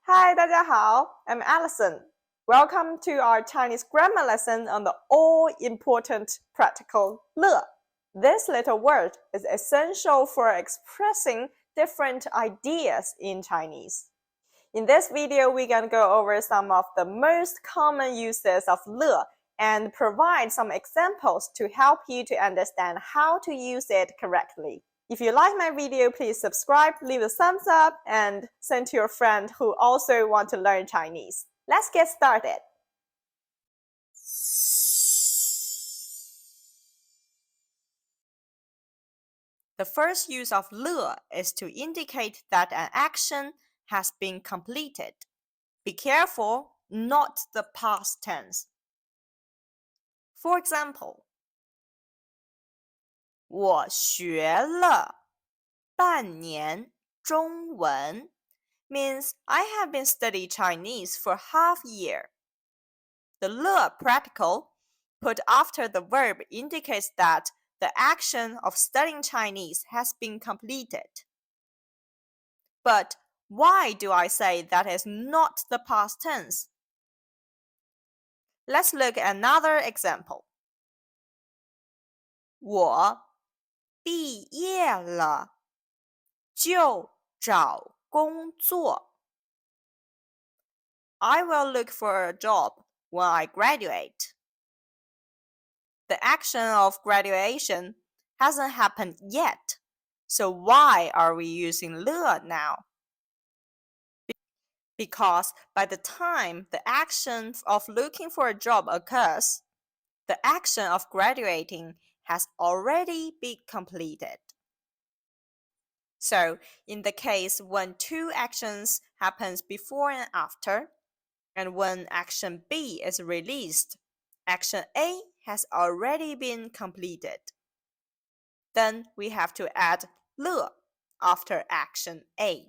Hi, 大家好, I'm Alison. Welcome to our Chinese grammar lesson on the all-important practical 乐. This little word is essential for expressing different ideas in Chinese. In this video, we're going to go over some of the most common uses of 乐 and provide some examples to help you to understand how to use it correctly. If you like my video, please subscribe, leave a thumbs up, and send to your friend who also want to learn Chinese. Let's get started. The first use of 乐 is to indicate that an action has been completed. Be careful, not the past tense. For example, 我学了半年中文 means I have been studying Chinese for half a year. The 了 practical put after the verb indicates that the action of studying Chinese has been completed. But why do I say that is not the past tense? Let's look at another example. 我毕业了就找工作 I will look for a job when I graduate. The action of graduation hasn't happened yet, so why are we using 了 now? Because by the time the action of looking for a job occurs, the action of graduating has already been completed. So, in the case when two actions happens before and after, and when action B is released, action A has already been completed. Then we have to add 了 after action A.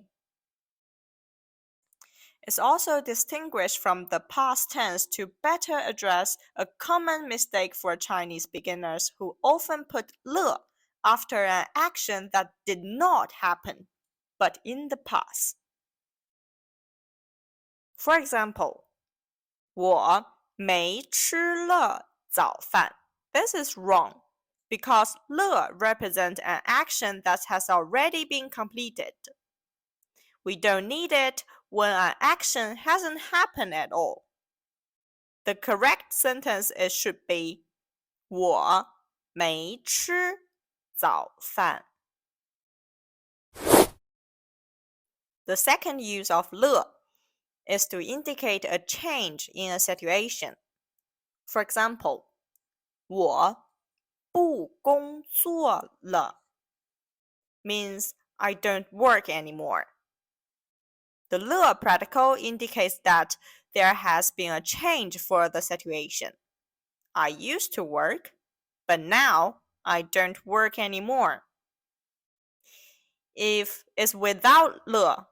It's also distinguished from the past tense to better address a common mistake for Chinese beginners who often put 了 after an action that did not happen, but in the past. For example, 我没吃了早饭. This is wrong, because 了 represents an action that has already been completed. We don't need it when an action hasn't happened at all. The correct sentence should be 我没吃早饭. The second use of 了 is to indicate a change in a situation. For example, 我不工作了 means I don't work anymore. The 了 practical indicates that there has been a change for the situation. I used to work, but now I don't work anymore. If it's without 了,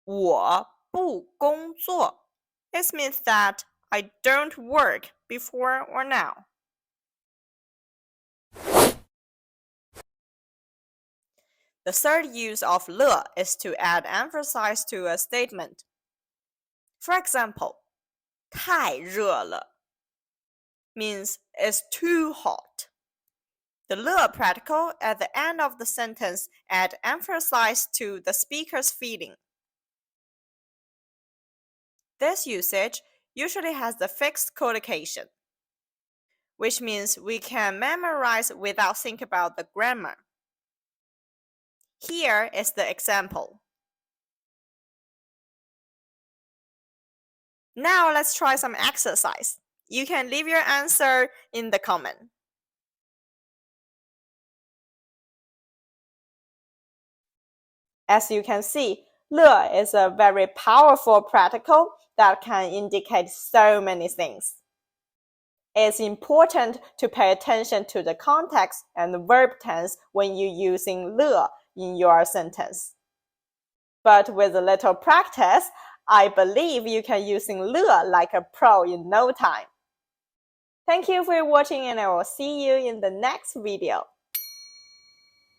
我不工作, it means that I don't work before or now. The third use of 了 is to add emphasis to a statement. For example, 太热了 means it's too hot. The 了 practical at the end of the sentence add emphasis to the speaker's feeling. This usage usually has the fixed collocation, which means we can memorize without thinking about the grammar. Here is the example. Now let's try some exercise. You can leave your answer in the comment. As you can see, 乐 is a very powerful practical that can indicate so many things. It's important to pay attention to the context and the verb tense when you're using 乐 in your sentence. But with a little practice, I believe you can using 乐 like a pro in no time. Thank you for watching, and I will see you in the next video.